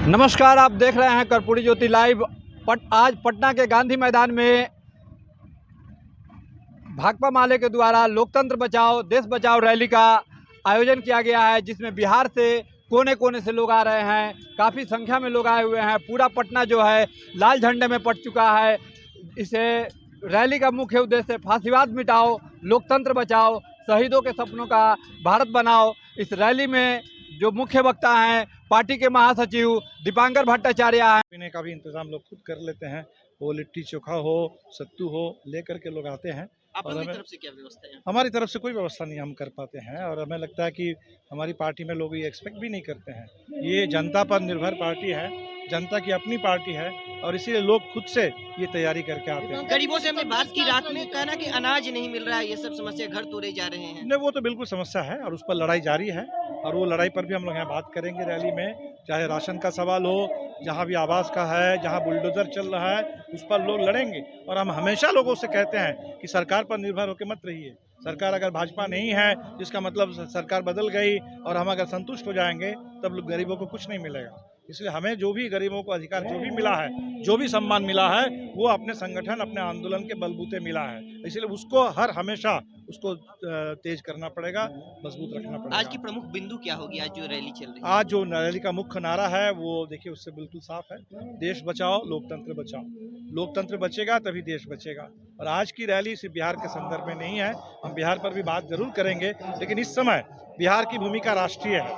नमस्कार, आप देख रहे हैं कर्पूरी ज्योति लाइव। आज पटना के गांधी मैदान में भाकपा माले के द्वारा लोकतंत्र बचाओ देश बचाओ रैली का आयोजन किया गया है, जिसमें बिहार से कोने कोने से लोग आ रहे हैं। काफ़ी संख्या में लोग आए हुए हैं। पूरा पटना जो है लाल झंडे में पट चुका है। इसे रैली का मुख्य उद्देश्य फांसीवाद मिटाओ, लोकतंत्र बचाओ, शहीदों के सपनों का भारत बनाओ। इस रैली में जो मुख्य वक्ता हैं पार्टी के महासचिव दीपांकर भट्टाचार्य हैं। पीने का भी इंतजाम लोग खुद कर लेते हैं, वो लिट्टी चोखा हो, सत्तू हो, लेकर के लोग आते हैं। आप लोगों की तरफ से क्या व्यवस्था है? हमारी तरफ से कोई व्यवस्था नहीं हम कर पाते हैं, और हमें लगता है कि हमारी पार्टी में लोग ये एक्सपेक्ट भी नहीं करते हैं। ये जनता पर निर्भर पार्टी है, जनता की अपनी पार्टी है, और इसीलिए लोग खुद से ये तैयारी करके आते हैं। गरीबों से हमने बात की, रात में कहना कि अनाज नहीं मिल रहा है, ये सब समस्या, घर तोड़े जा रहे हैं। नहीं, वो तो बिल्कुल समस्या है और उस पर लड़ाई जारी है, और वो लड़ाई पर भी हम लोग यहाँ बात करेंगे रैली में। चाहे राशन का सवाल हो, जहाँ भी आवास का है, जहाँ बुलडोजर चल रहा है, उस पर लोग लड़ेंगे। और हम हमेशा लोगों से कहते हैं कि सरकार पर निर्भर होकर मत रहिए। सरकार अगर भाजपा नहीं है, जिसका मतलब सरकार बदल गई और हम अगर संतुष्ट हो जाएंगे, तब लोग गरीबों को कुछ नहीं मिलेगा। इसलिए हमें जो भी गरीबों को अधिकार जो भी मिला है, जो भी सम्मान मिला है, वो अपने संगठन, अपने आंदोलन के बलबूते मिला है। इसलिए उसको हर हमेशा उसको तेज करना पड़ेगा, मजबूत रखना पड़ेगा। आज की प्रमुख बिंदु क्या होगी, आज जो रैली चल रही है? आज जो रैली का मुख्य नारा है वो देखिए उससे बिल्कुल साफ है, देश बचाओ लोकतंत्र बचाओ। लोकतंत्र बचेगा तभी देश बचेगा। और आज की रैली सिर्फ बिहार के संदर्भ में नहीं है, हम बिहार पर भी बात जरूर करेंगे, लेकिन इस समय बिहार की भूमिका राष्ट्रीय है।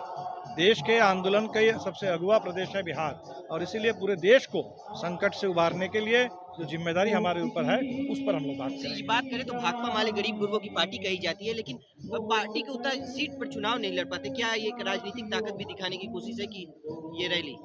देश के आंदोलन का ये सबसे अगुवा प्रदेश है बिहार, और इसीलिए पूरे देश को संकट से उबारने के लिए जो जिम्मेदारी हमारे ऊपर है, उस पर हम लोग बात करेंगे। बात करें तो भाकपा माले गरीब गुरबों की पार्टी कही जाती है, लेकिन पार्टी के उतना सीट पर चुनाव नहीं लड़ पाते। क्या ये एक राजनीतिक ताकत भी दिखाने की कोशिश है कि ये रैली?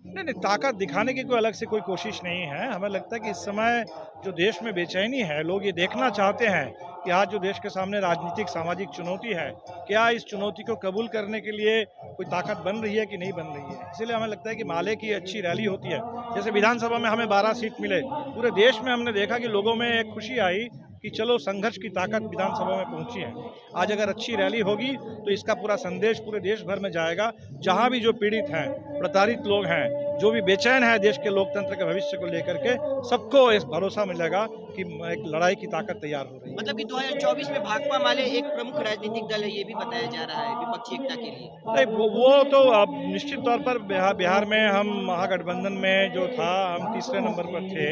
नहीं, ताकत दिखाने की कोई अलग से कोई कोशिश नहीं है। हमें लगता है कि इस समय जो देश में बेचैनी है, लोग ये देखना चाहते हैं कि आज जो देश के सामने राजनीतिक सामाजिक चुनौती है, क्या इस चुनौती को कबूल करने के लिए कोई ताकत बन रही है कि नहीं बन रही है। इसलिए हमें लगता है कि माले की अच्छी रैली होती है। जैसे विधानसभा में हमें 12 सीट मिले, पूरे देश में हमने देखा कि लोगों में एक खुशी आई कि चलो संघर्ष की ताकत विधानसभा में पहुंची है। आज अगर अच्छी रैली होगी तो इसका पूरा संदेश पूरे देश भर में जाएगा। जहां भी जो पीड़ित हैं, प्रताड़ित लोग हैं, जो भी बेचैन है देश के लोकतंत्र के भविष्य को लेकर के, सबको इस भरोसा मिलेगा कि एक लड़ाई की ताकत तैयार हो रही है। मतलब कि 2024 में भाकपा माले एक प्रमुख राजनीतिक दल है, ये भी बताया जा रहा है विपक्षी एकता के लिए। नहीं, वो तो अब निश्चित तौर पर बिहार में हम महागठबंधन में जो था, हम तीसरे नंबर पर थे,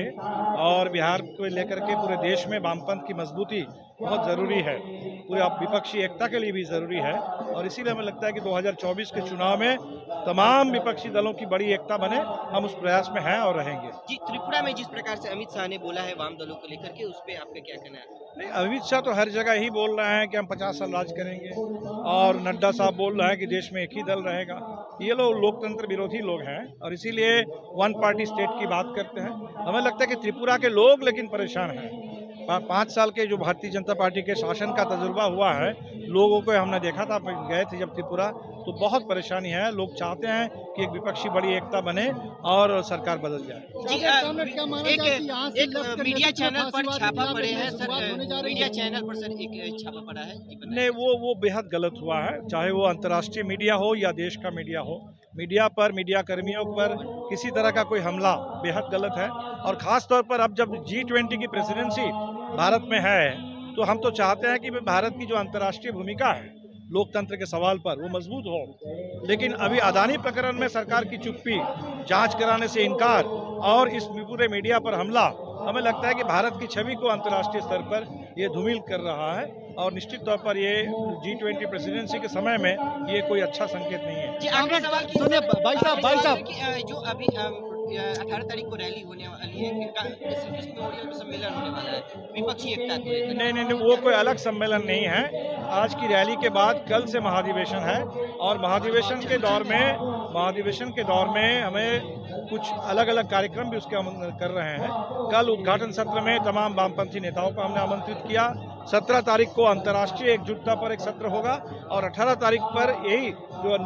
और बिहार को लेकर के पूरे देश में वामपंथ की मजबूती बहुत ज़रूरी है, पूरे विपक्षी एकता के लिए भी ज़रूरी है। और इसीलिए हमें लगता है कि 2024 के चुनाव में तमाम विपक्षी दलों की बड़ी एकता बने, हम उस प्रयास में हैं और रहेंगे। जी, त्रिपुरा में जिस प्रकार से अमित शाह ने बोला है वाम दलों को लेकर के, उस पर आपका क्या कहना है? नहीं, अमित शाह तो हर जगह ही बोल रहे हैं कि हम 50 साल राज करेंगे, और नड्डा साहब बोल रहे हैं कि देश में एक ही दल रहेगा। ये लोग लोकतंत्र विरोधी लोग हैं, और इसीलिए वन पार्टी स्टेट की बात करते हैं। हमें लगता है कि त्रिपुरा के लोग लेकिन परेशान हैं। 5 साल के जो भारतीय जनता पार्टी के शासन का तजुर्बा हुआ है, लोगों को हमने देखा था, गए थे जब त्रिपुरा, तो बहुत परेशानी है। लोग चाहते हैं कि एक विपक्षी बड़ी एकता बने और सरकार बदल जाए। एक मीडिया चैनल पर छापा पड़े हैं सर, मीडिया चैनल पर सर एक छापा पड़ा है। नहीं, वो बेहद गलत हुआ है, चाहे वो अंतर्राष्ट्रीय मीडिया हो या देश का मीडिया हो। मीडिया पर, मीडिया कर्मियों पर किसी तरह का कोई हमला बेहद गलत है। और ख़ास तौर पर अब जब G20 की प्रेसिडेंसी भारत में है, तो हम तो चाहते हैं कि भारत की जो अंतर्राष्ट्रीय भूमिका है लोकतंत्र के सवाल पर, वो मजबूत हो। लेकिन अभी अदानी प्रकरण में सरकार की चुप्पी, जांच कराने से इनकार और इस पूरे मीडिया पर हमला, हमें लगता है कि भारत की छवि को अंतर्राष्ट्रीय स्तर पर ये धूमिल कर रहा है, और निश्चित तौर पर ये G20 प्रेसिडेंसी के समय में ये कोई अच्छा संकेत नहीं है। जी, आखिरी सवाल भाई साहब, जो अभी 18 तारीख को रैली होने वाली है, सम्मेलन होने वाला है विपक्षी एकता को। नहीं, वो कोई अलग सम्मेलन नहीं है। आज की रैली के बाद कल से महाधिवेशन है, और महाधिवेशन के दौर में हमें कुछ अलग अलग कार्यक्रम भी उसके कर रहे हैं। कल उद्घाटन सत्र में तमाम वामपंथी नेताओं को हमने आमंत्रित किया। 17 तारीख को अंतर्राष्ट्रीय एकजुटता पर एक सत्र होगा, और 18 तारीख पर यही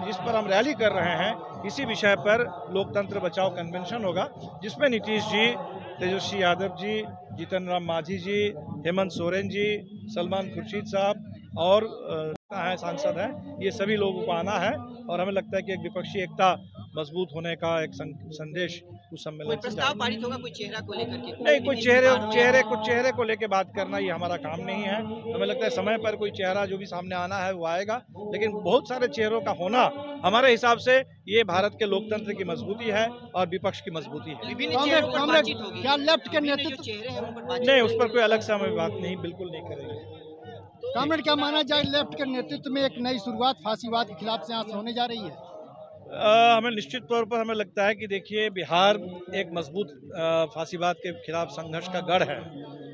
जिस पर हम रैली कर रहे हैं, इसी विषय पर लोकतंत्र बचाओ कन्वेंशन होगा, जिसमें नीतीश जी, तेजस्वी यादव जी, जीतन राम मांझी जी, हेमंत सोरेन जी, सलमान खुर्शीद साहब और सांसद हैं, ये सभी लोगों को आना है। और हमें लगता है कि एक विपक्षी एकता मजबूत होने का एक संदेश उस कोई सम्मेलन से प्रस्ताव जाएगा। पारित होगा कोई चेहरा को लेकर के? नहीं, कोई विभिन्न चेहरे को लेके बात करना ये हमारा काम नहीं है। हमें लगता है समय पर कोई चेहरा जो भी सामने आना है वो आएगा, लेकिन बहुत सारे चेहरों का होना हमारे हिसाब से ये भारत के लोकतंत्र की मजबूती है और विपक्ष की मजबूती है। विभिन्न चेहरों पर बातचीत होगी। क्या लेफ्ट के विभिन्न जो नेतृत्व चेहरे हैं उन पर बातचीत नहीं, उस होगी। पर कोई अलग से हमें बात नहीं, बिल्कुल नहीं करेंगे। कामरेड क्या माना जाए, लेफ्ट के नेतृत्व में एक नई शुरुआत फांसीवाद के खिलाफ से यहाँ से होने जा रही है? हमें निश्चित तौर पर हमें लगता है कि देखिए बिहार एक मजबूत फांसीवाद के खिलाफ संघर्ष का गढ़ है,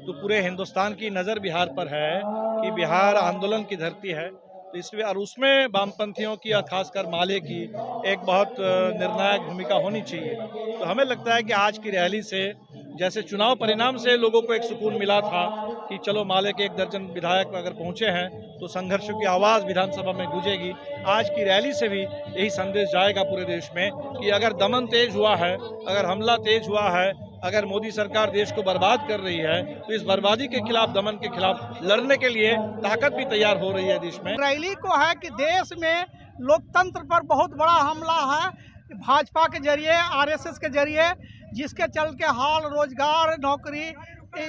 तो पूरे हिंदुस्तान की नज़र बिहार पर है कि बिहार आंदोलन की धरती है, तो इसलिए और उसमें वामपंथियों की और खासकर माले की एक बहुत निर्णायक भूमिका होनी चाहिए। तो हमें लगता है कि आज की रैली से जैसे चुनाव परिणाम से लोगों को एक सुकून मिला था कि चलो माले के 1 दर्जन विधायक अगर पहुंचे हैं तो संघर्षों की आवाज़ विधानसभा में गूंजेगी, आज की रैली से भी यही संदेश जाएगा पूरे देश में कि अगर दमन तेज हुआ है, अगर हमला तेज हुआ है, अगर मोदी सरकार देश को बर्बाद कर रही है तो इस बर्बादी के खिलाफ, दमन के खिलाफ लड़ने के लिए ताकत भी तैयार हो रही है देश में। रैली को है कि देश में लोकतंत्र पर बहुत बड़ा हमला है भाजपा के जरिए, आरएसएस के जरिए, जिसके चल के हाल रोजगार, नौकरी,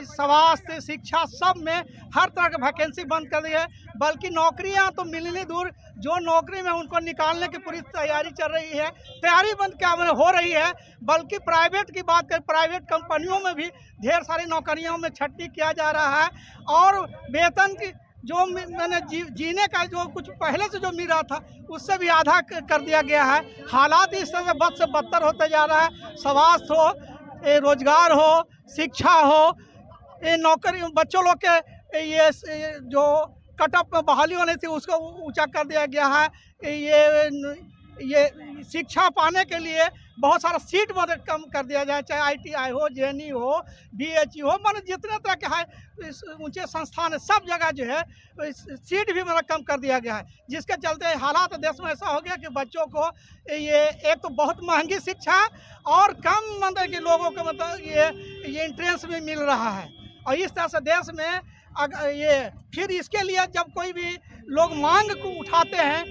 स्वास्थ्य, शिक्षा सब में हर तरह की वैकेंसी बंद कर दी है। बल्कि नौकरियां तो मिलनी दूर, जो नौकरी में उनको निकालने की पूरी तैयारी चल रही है, तैयारी बंद क्या हो रही है। बल्कि प्राइवेट की बात करें, प्राइवेट कंपनियों में भी ढेर सारी नौकरियों में छटनी किया जा रहा है और वेतन की जो मैंने जीने का जो कुछ पहले से जो मिल रहा था उससे भी आधा कर दिया गया है। हालात इस समय बद से बदतर होते जा रहा है। स्वास्थ्य हो, रोजगार हो, शिक्षा हो, ये नौकरी, बच्चों लोग के ये जो कटअप में बहाली होने थी उसको ऊंचा कर दिया गया है। ये शिक्षा पाने के लिए बहुत सारा सीट मतलब कम कर दिया जाए, चाहे आईटीआई हो, जेएनयू हो, बीएचयू हो, मतलब जितने तरह के है ऊंचे संस्थान है सब जगह जो है सीट भी मतलब कम कर दिया गया है। जिसके चलते हालात देश में ऐसा हो गया कि बच्चों को ये एक तो बहुत महंगी शिक्षा और कम मतलब के लोगों को मतलब ये एंट्रेंस भी मिल रहा है। और इस तरह से देश में ये फिर इसके लिए जब कोई भी लोग मांग को उठाते हैं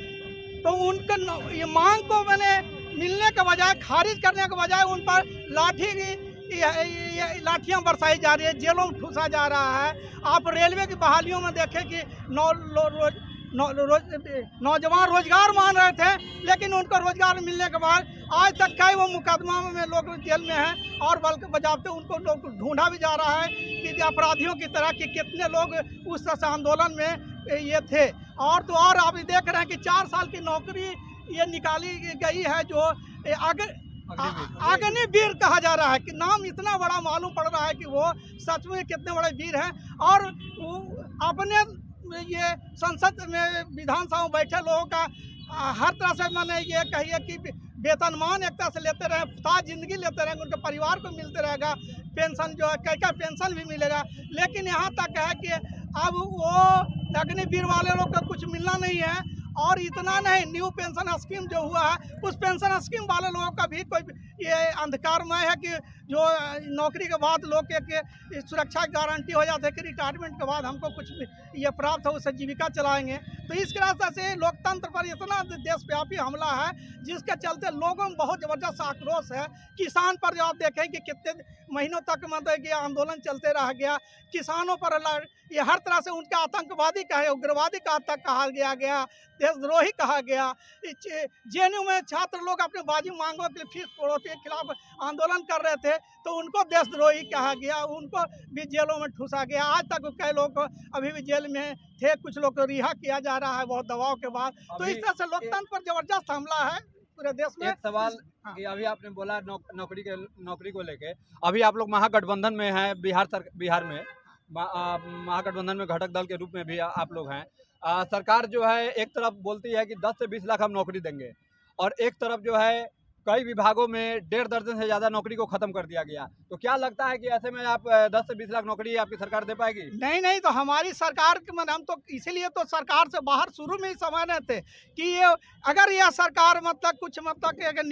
तो उनका ये मांग को मैंने मिलने के बजाय, खारिज करने के बजाय उन पर लाठियां बरसाई जा रही है, जेलों में ठूसा जा रहा है। आप रेलवे की बहालियों में देखें कि नौजवान रोजगार मांग रहे थे लेकिन उनको रोजगार मिलने के बाद आज तक कई वो मुकदमा में लोग जेल में हैं और बल्कि बजाते उनको लोग ढूंढा भी जा रहा है कि अपराधियों की तरह कि कितने लोग उस तरह से आंदोलन में ये थे। और तो और आप देख रहे हैं कि 4 साल की नौकरी ये निकाली गई है जो अग्निवीर कहा जा रहा है कि नाम इतना बड़ा मालूम पड़ रहा है कि वो सच में कितने बड़े वीर हैं। और अपने ये संसद में, विधानसभा में बैठे लोगों का हर तरह से मैंने ये कहिए कि वेतनमान एक तरह से लेते रहे, ताज जिंदगी लेते रहेंगे, उनके परिवार को मिलते रहेगा, पेंशन जो है कई पेंशन भी मिलेगा। लेकिन यहाँ तक है कि अब वो अग्निवीर वाले लोग को कुछ मिलना नहीं है। और इतना नहीं, न्यू पेंशन स्कीम जो हुआ है उस पेंशन स्कीम वाले लोगों का भी कोई ये अंधकारमय है कि जो नौकरी के बाद लोग के सुरक्षा की गारंटी हो जाती है कि रिटायरमेंट के बाद हमको कुछ ये प्राप्त हो, उससे जीविका चलाएंगे। तो इस तरह से लोकतंत्र पर इतना देशव्यापी हमला है जिसके चलते लोगों में बहुत ज़बरदस्त आक्रोश है। किसान पर जो आप देखें कि कितने महीनों तक मतलब कि आंदोलन चलते रह गया, किसानों पर ये हर तरह से उनके आतंकवादी कहे, उग्रवादी का कहा गया, देशद्रोही कहा गया। जेएनयू में छात्र लोग अपने बाजी मांगों के लिए फीस बढ़ोतरी के खिलाफ आंदोलन कर रहे थे तो उनको देशद्रोही कहा गया, उनको भी जेलों में ठूसा गया। आज तक कई लोग अभी भी जेल में थे, कुछ लोग को रिहा किया जा रहा है बहुत दबाव के बाद। तो इस तरह से लोकतंत्र पर जबरदस्त हमला है पूरे देश में। एक सवाल कि अभी आपने बोला नौकरी को लेके, अभी आप लोग महागठबंधन में हैं, बिहार में महागठबंधन में घटक दल के रूप में भी आप लोग हैं। सरकार जो है एक तरफ बोलती है कि 10 से 20 लाख हम नौकरी देंगे और एक तरफ जो है कई विभागों में 1.5 दर्जन से ज़्यादा नौकरी को ख़त्म कर दिया गया। तो क्या लगता है कि ऐसे में आप 10 से 20 लाख नौकरी आपकी सरकार दे पाएगी? नहीं, तो हमारी सरकार के हम तो इसीलिए तो सरकार से बाहर शुरू में ही समझ रहे थे कि ये अगर यह सरकार मतलब कुछ मतलब कि अगर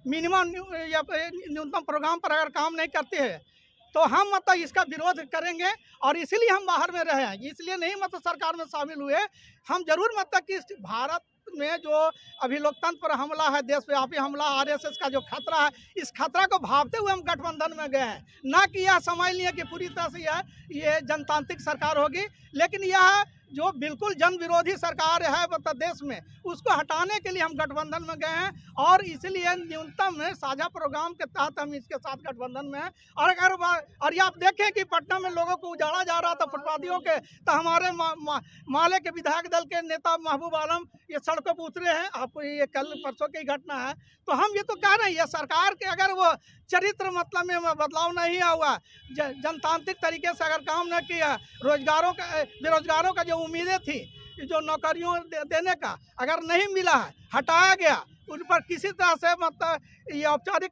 मिनिमम या न्यूनतम प्रोग्राम पर अगर काम नहीं करते हैं तो हम मतलब इसका विरोध करेंगे और इसीलिए हम बाहर में रहे हैं। इसलिए नहीं मतलब सरकार में शामिल हुए। हम जरूर मतलब कि भारत में जो अभी लोकतंत्र पर हमला है, देशव्यापी हमला, आरएसएस का जो खतरा है, इस खतरा को भांपते हुए हम गठबंधन में गए हैं। ना कि यह समझ लिए कि पूरी तरह से ये जनतांत्रिक सरकार होगी, लेकिन यह जो बिल्कुल जन विरोधी सरकार है मतलब देश में, उसको हटाने के लिए हम गठबंधन में गए हैं और इसलिए न्यूनतम साझा प्रोग्राम के तहत हम इसके साथ गठबंधन में हैं। और ये आप देखें कि पटना में लोगों को उजाड़ा जा रहा था फुटपाथियों के, तो हमारे माले के विधायक दल के नेता महबूब आलम ये सड़कों पर उतरे हैं। आपको ये कल परसों की घटना है। तो हम ये तो कह रहे हैं, ये सरकार के अगर वो चरित्र मतलब में बदलाव नहीं हुआ, जनतांत्रिक तरीके से अगर काम न किया, बेरोजगारों का जो उम्मीदें थी, जो नौकरियों देने का अगर नहीं मिला है, हटाया गया, उन पर किसी तरह से मतलब ये औपचारिक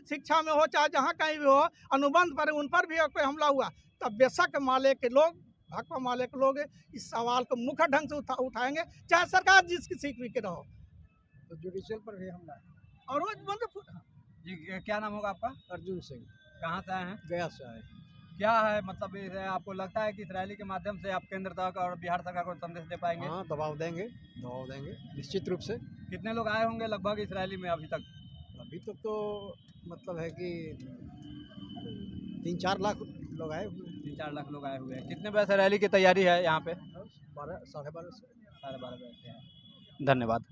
शिक्षा में हो चाहे जहाँ कहीं भी हो, अनुबंध पर उन पर भी कोई हमला हुआ, तब बेशक माले के लोग, भाकपा माले के लोग इस सवाल को मुख्य ढंग से उठाएंगे, चाहे सरकार जिसकी सीख भी के रहो। तो जुडिशियल पर भी हमला है। और वो मतलब जी क्या नाम होगा आपका? अर्जुन सिंह कहाँ से आए हैं? गया से आए। क्या है मतलब आपको लगता है कि इस रैली के माध्यम से आप केंद्र तक और बिहार सरकार को संदेश दे पाएंगे? हाँ, दबाव देंगे निश्चित रूप से। कितने लोग आए होंगे लगभग इस रैली में अभी तक? अभी तक तो मतलब है कि 3-4 लाख लोग आए हुए हैं। 3-4 लाख लोग आए हुए हैं। कितने बजे से रैली की तैयारी है यहाँ पे? 12-12:30 से। 12:30 बजे से है। धन्यवाद।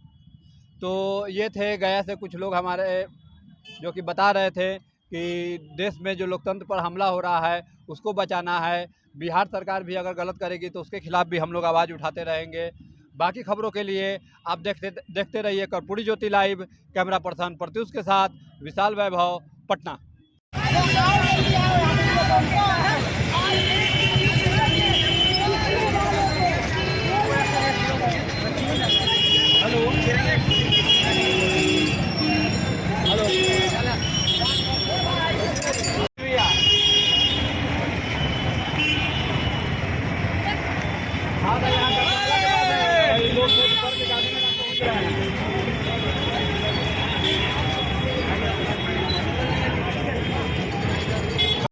तो ये थे गया से कुछ लोग हमारे, जो कि बता रहे थे कि देश में जो लोकतंत्र पर हमला हो रहा है उसको बचाना है। बिहार सरकार भी अगर गलत करेगी तो उसके खिलाफ भी हम लोग आवाज़ उठाते रहेंगे। बाकी खबरों के लिए आप देखते रहिए कर्पूरी ज्योति लाइव। कैमरा पर्सन प्रत्युष के साथ विशाल वैभव, पटना। हेलो।